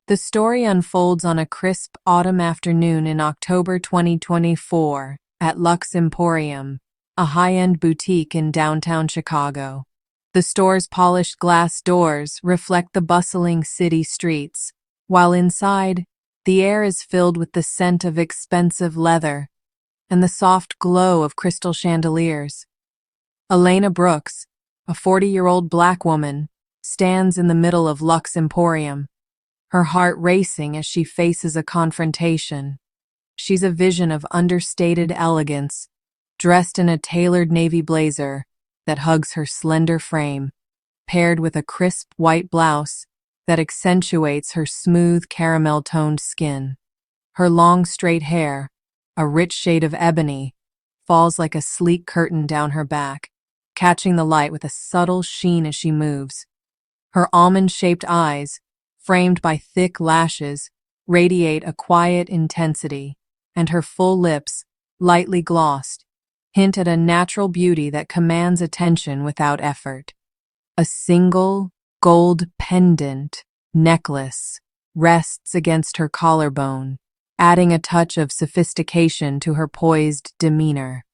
The story unfolds on a crisp autumn afternoon in October 2024 at Luxe Emporium, a high-end boutique in downtown Chicago. The store's polished glass doors reflect the bustling city streets, while inside, the air is filled with the scent of expensive leather and the soft glow of crystal chandeliers. Elena Brooks, a 40-year-old black woman, stands in the middle of Luxe Emporium, her heart racing as she faces a confrontation. She's a vision of understated elegance, dressed in a tailored navy blazer that hugs her slender frame, paired with a crisp white blouse that accentuates her smooth caramel-toned skin. Her long straight hair, a rich shade of ebony, falls like a sleek curtain down her back, catching the light with a subtle sheen as she moves. Her almond-shaped eyes, framed by thick lashes, radiate a quiet intensity, and her full lips, lightly glossed, hint at a natural beauty that commands attention without effort. A single, gold pendant necklace rests against her collarbone, adding a touch of sophistication to her poised demeanor.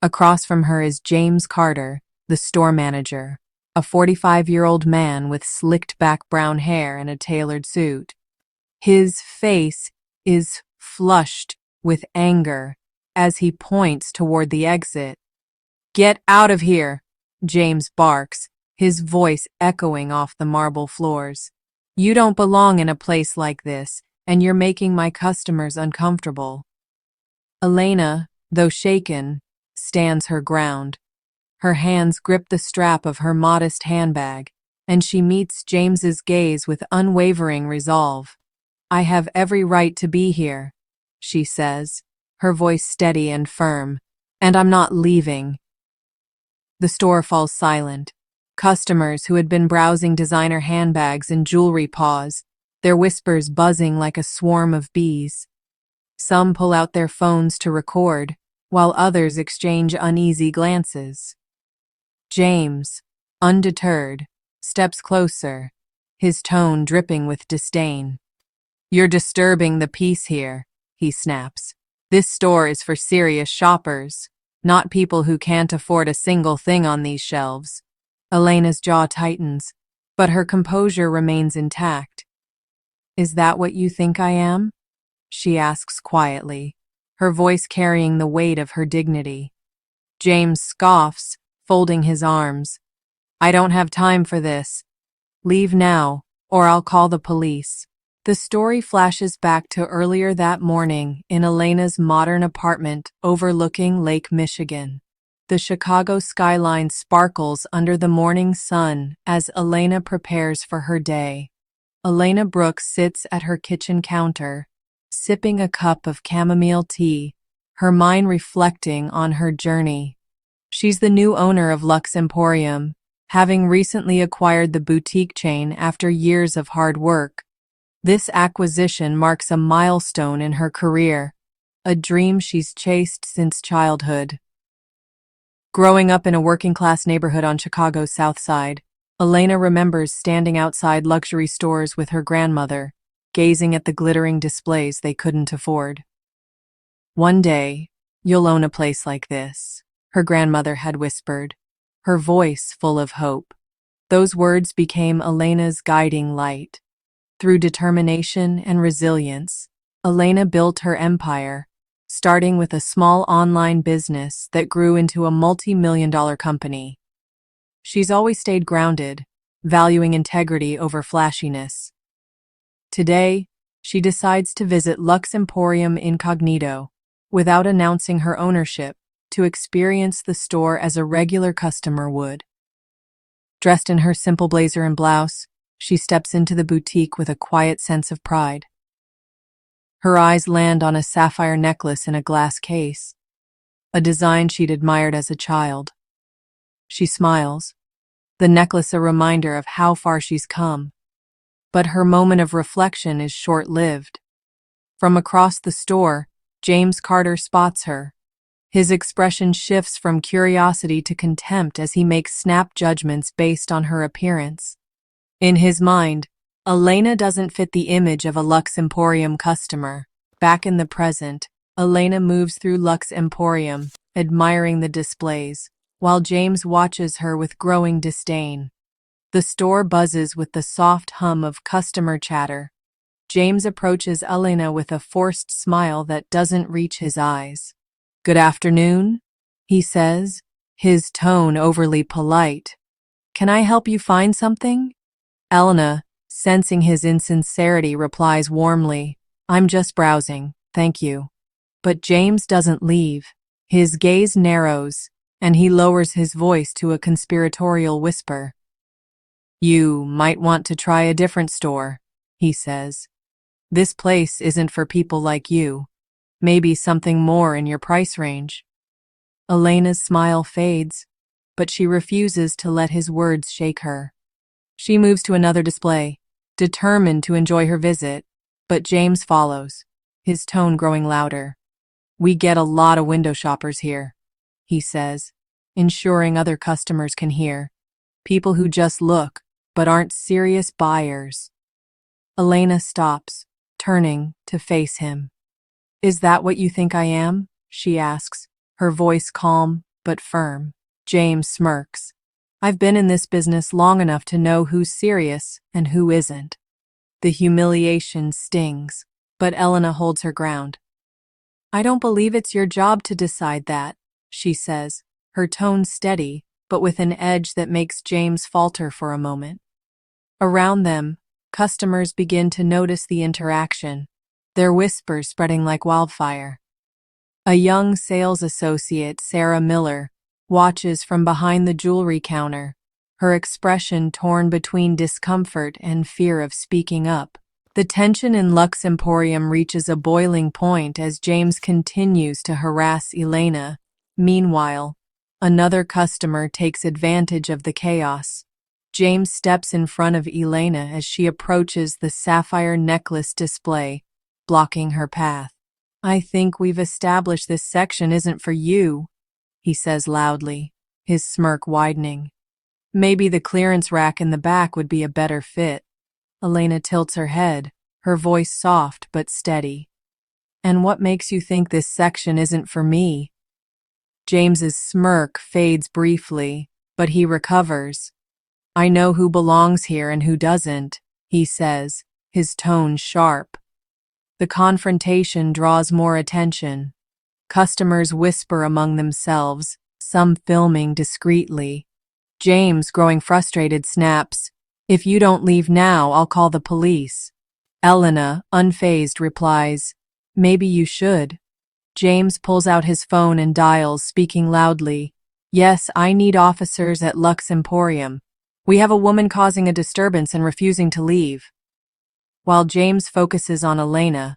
Across from her is James Carter, the store manager, a 45-year-old man with slicked-back brown hair and a tailored suit. His face is flushed with anger as he points toward the exit. "Get out of here!" James barks, his voice echoing off the marble floors. "You don't belong in a place like this, and you're making my customers uncomfortable." Elena, though shaken, stands her ground. Her hands grip the strap of her modest handbag, and she meets James's gaze with unwavering resolve. "I have every right to be here," she says, her voice steady and firm, "and I'm not leaving." The store falls silent. Customers who had been browsing designer handbags and jewelry pause, their whispers buzzing like a swarm of bees. Some pull out their phones to record, while others exchange uneasy glances. James, undeterred, steps closer, his tone dripping with disdain. "You're disturbing the peace here," he snaps. "This store is for serious shoppers, not people who can't afford a single thing on these shelves." Elena's jaw tightens, but her composure remains intact. "Is that what you think I am?" she asks quietly, her voice carrying the weight of her dignity. James scoffs, folding his arms. "I don't have time for this. Leave now, or I'll call the police." The story flashes back to earlier that morning in Elena's modern apartment overlooking Lake Michigan. The Chicago skyline sparkles under the morning sun as Elena prepares for her day. Elena Brooks sits at her kitchen counter, sipping a cup of chamomile tea, her mind reflecting on her journey. She's the new owner of Luxe Emporium, having recently acquired the boutique chain after years of hard work. This acquisition marks a milestone in her career, a dream she's chased since childhood. Growing up in a working-class neighborhood on Chicago's South Side, Elena remembers standing outside luxury stores with her grandmother, gazing at the glittering displays they couldn't afford. "One day, you'll own a place like this," her grandmother had whispered, her voice full of hope. Those words became Elena's guiding light. Through determination and resilience, Elena built her empire, starting with a small online business that grew into a multi-million-dollar company. She's always stayed grounded, valuing integrity over flashiness. Today, she decides to visit Luxe Emporium incognito, without announcing her ownership, to experience the store as a regular customer would. Dressed in her simple blazer and blouse, she steps into the boutique with a quiet sense of pride. Her eyes land on a sapphire necklace in a glass case, a design she'd admired as a child. She smiles, the necklace a reminder of how far she's come. But her moment of reflection is short-lived. From across the store, James Carter spots her. His expression shifts from curiosity to contempt as he makes snap judgments based on her appearance. In his mind, Elena doesn't fit the image of a Luxe Emporium customer. Back in the present, Elena moves through Luxe Emporium, admiring the displays, while James watches her with growing disdain. The store buzzes with the soft hum of customer chatter. James approaches Elena with a forced smile that doesn't reach his eyes. "Good afternoon," he says, his tone overly polite. "Can I help you find something?" Elena, sensing his insincerity, replies warmly, "I'm just browsing, thank you." But James doesn't leave. His gaze narrows, and he lowers his voice to a conspiratorial whisper. "You might want to try a different store," he says. "This place isn't for people like you. Maybe something more in your price range." Elena's smile fades, but she refuses to let his words shake her. She moves to another display, determined to enjoy her visit, but James follows, his tone growing louder. "We get a lot of window shoppers here," he says, ensuring other customers can hear. "People who just look, but aren't serious buyers." Elena stops, turning to face him. "Is that what you think I am?" she asks, her voice calm but firm. James smirks. "I've been in this business long enough to know who's serious and who isn't." The humiliation stings, but Elena holds her ground. "I don't believe it's your job to decide that," she says, her tone steady, but with an edge that makes James falter for a moment. Around them, customers begin to notice the interaction, their whispers spreading like wildfire. A young sales associate, Sarah Miller, watches from behind the jewelry counter, her expression torn between discomfort and fear of speaking up. The tension in Luxe Emporium reaches a boiling point as James continues to harass Elena. Meanwhile, another customer takes advantage of the chaos. James steps in front of Elena as she approaches the sapphire necklace display, blocking her path. "I think we've established this section isn't for you," he says loudly, his smirk widening. "Maybe the clearance rack in the back would be a better fit." Elena tilts her head, her voice soft but steady. "And what makes you think this section isn't for me?" James's smirk fades briefly, but he recovers. "I know who belongs here and who doesn't," he says, his tone sharp. The confrontation draws more attention. Customers whisper among themselves, some filming discreetly. James, growing frustrated, snaps, "If you don't leave now, I'll call the police." Elena, unfazed, replies, "Maybe you should." James pulls out his phone and dials, speaking loudly, "Yes, I need officers at Luxe Emporium. We have a woman causing a disturbance and refusing to leave." While James focuses on Elena,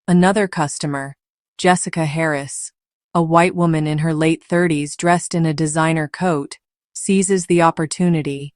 another customer, Jessica Harris, a white woman in her late 30s dressed in a designer coat, seizes the opportunity.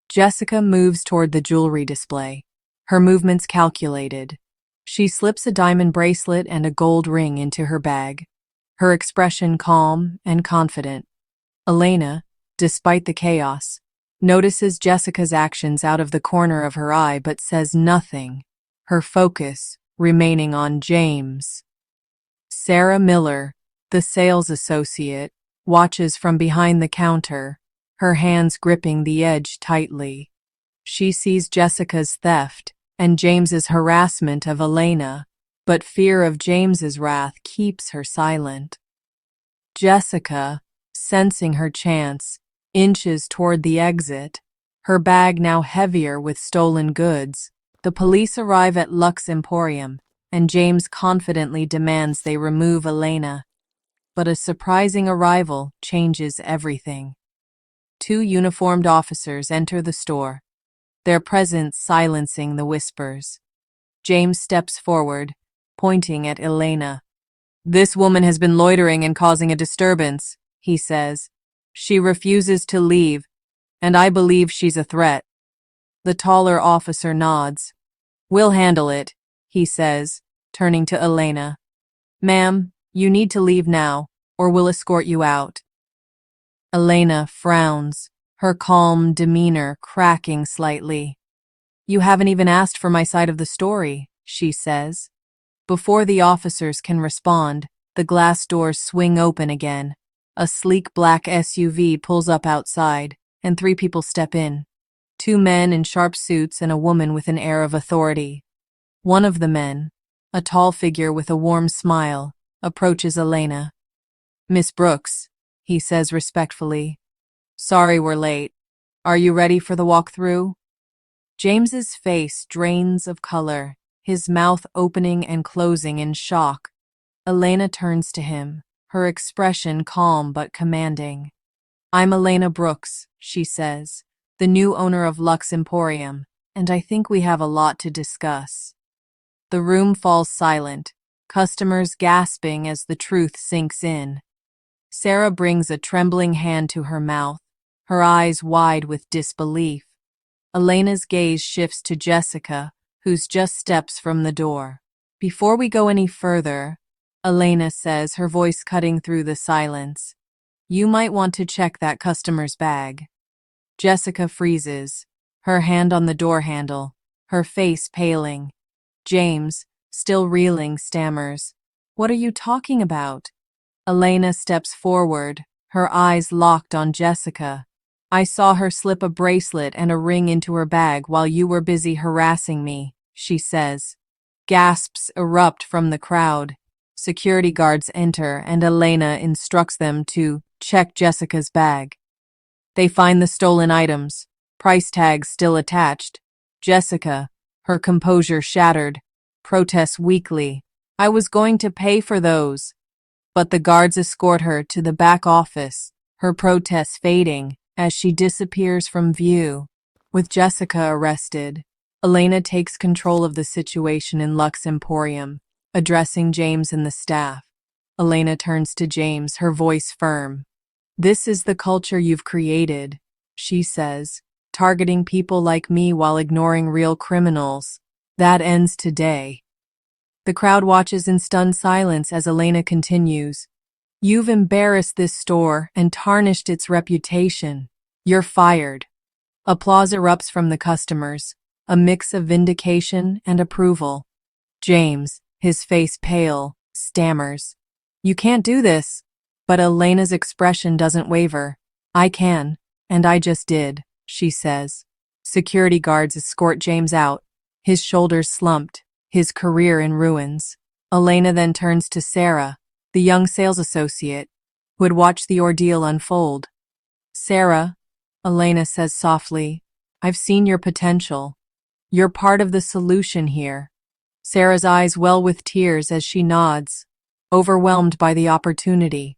Jessica moves toward the jewelry display, her movements calculated. She slips a diamond bracelet and a gold ring into her bag, her expression calm and confident. Elena, despite the chaos, notices Jessica's actions out of the corner of her eye but says nothing, her focus remaining on James. Sarah Miller, the sales associate, watches from behind the counter, her hands gripping the edge tightly. She sees Jessica's theft and James's harassment of Elena, but fear of James's wrath keeps her silent. Jessica, sensing her chance, inches toward the exit, her bag now heavier with stolen goods. The police arrive at Luxe Emporium, and James confidently demands they remove Elena. But a surprising arrival changes everything. Two uniformed officers enter the store, their presence silencing the whispers. James steps forward, pointing at Elena. "This woman has been loitering and causing a disturbance," he says. "She refuses to leave, and I believe she's a threat." The taller officer nods. "We'll handle it," he says, turning to Elena. "Ma'am, you need to leave now, or we'll escort you out." Elena frowns, her calm demeanor cracking slightly. You haven't even asked for my side of the story, she says. Before the officers can respond, the glass doors swing open again. A sleek black SUV pulls up outside, and 3 people step in. 2 men in sharp suits and a woman with an air of authority. One of the men, a tall figure with a warm smile, approaches Elena. "Miss Brooks," he says respectfully. "Sorry we're late. Are you ready for the walkthrough?" James's face drains of color, his mouth opening and closing in shock. Elena turns to him, her expression calm but commanding. "I'm Elena Brooks," she says, "the new owner of Luxe Emporium, and I think we have a lot to discuss." The room falls silent, customers gasping as the truth sinks in. Sarah brings a trembling hand to her mouth, her eyes wide with disbelief. Elena's gaze shifts to Jessica, who's just steps from the door. "Before we go any further," Elena says, her voice cutting through the silence, "you might want to check that customer's bag." Jessica freezes, her hand on the door handle, her face paling. James, still reeling, stammers, "What are you talking about?" Elena steps forward, her eyes locked on Jessica. "I saw her slip a bracelet and a ring into her bag while you were busy harassing me," she says. Gasps erupt from the crowd. Security guards enter and Elena instructs them to check Jessica's bag. They find the stolen items, price tags still attached. Jessica, her composure shattered, protests weakly, "I was going to pay for those." But the guards escort her to the back office, her protests fading as she disappears from view. With Jessica arrested, Elena takes control of the situation in Luxe Emporium, addressing James and the staff. Elena turns to James, her voice firm. "This is the culture you've created," she says, "targeting people like me while ignoring real criminals. That ends today." The crowd watches in stunned silence as Elena continues. "You've embarrassed this store and tarnished its reputation. You're fired." Applause erupts from the customers, a mix of vindication and approval. James, his face pale, stammers, "You can't do this." But Elena's expression doesn't waver. "I can, and I just did," she says. Security guards escort James out, his shoulders slumped, his career in ruins. Elena then turns to Sarah, the young sales associate, who had watched the ordeal unfold. "Sarah," Elena says softly, "I've seen your potential. You're part of the solution here." Sarah's eyes well with tears as she nods, overwhelmed by the opportunity.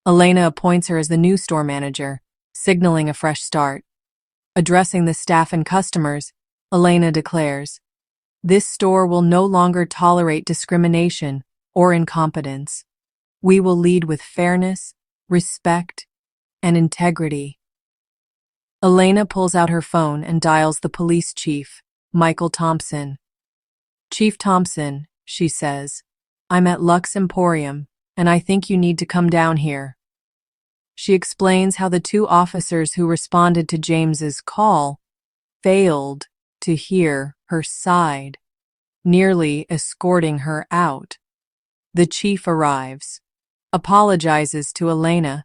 Elena appoints her as the new store manager, signaling a fresh start. Addressing the staff and customers, Elena declares, "This store will no longer tolerate discrimination or incompetence. We will lead with fairness, respect, and integrity." Elena pulls out her phone and dials the police chief, Michael Thompson. "Chief Thompson," she says, "I'm at Luxe Emporium, and I think you need to come down here." She explains how the 2 officers who responded to James's call failed to hear her side, nearly escorting her out. The chief arrives, apologizes to Elena,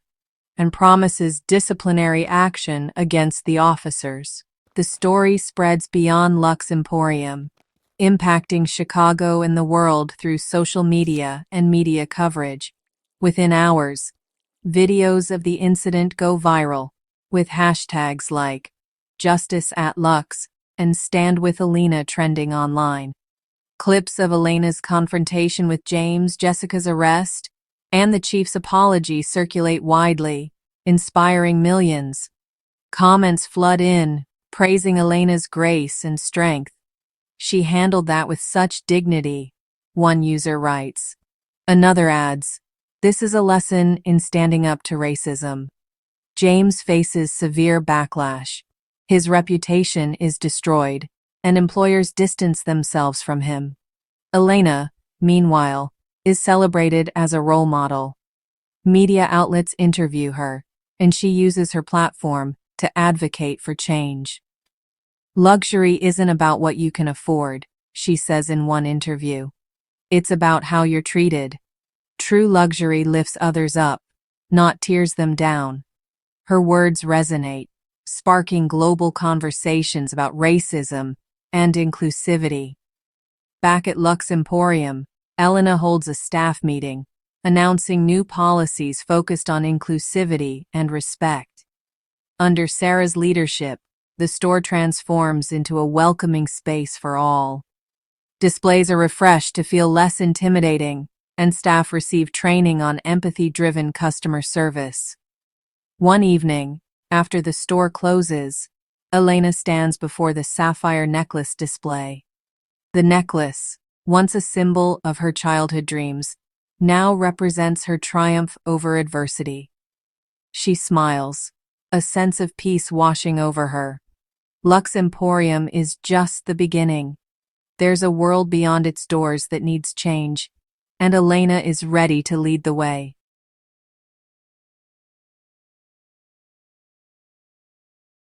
and promises disciplinary action against the officers. The story spreads beyond Luxe Emporium, impacting Chicago and the world through social media and media coverage. Within hours, videos of the incident go viral, with hashtags like Justice at Luxe and Stand with Elena trending online. Clips of Elena's confrontation with James, Jessica's arrest, and the chief's apology circulate widely, inspiring millions. Comments flood in, praising Elena's grace and strength. "She handled that with such dignity," one user writes. Another adds, "This is a lesson in standing up to racism." James faces severe backlash. His reputation is destroyed, and employers distance themselves from him. Elena, meanwhile, is celebrated as a role model. Media outlets interview her, and she uses her platform to advocate for change. Luxury isn't about what you can afford, she says in one interview. It's about how you're treated. True luxury lifts others up, not tears them down. Her words resonate, sparking global conversations about racism and inclusivity. Back at Luxe Emporium, Elena holds a staff meeting, announcing new policies focused on inclusivity and respect. Under Sarah's leadership, the store transforms into a welcoming space for all. Displays are refreshed to feel less intimidating, and staff receive training on empathy-driven customer service. One evening, after the store closes, Elena stands before the sapphire necklace display. The necklace, once a symbol of her childhood dreams, now represents her triumph over adversity. She smiles, a sense of peace washing over her. Luxe Emporium is just the beginning. There's a world beyond its doors that needs change, and Elena is ready to lead the way.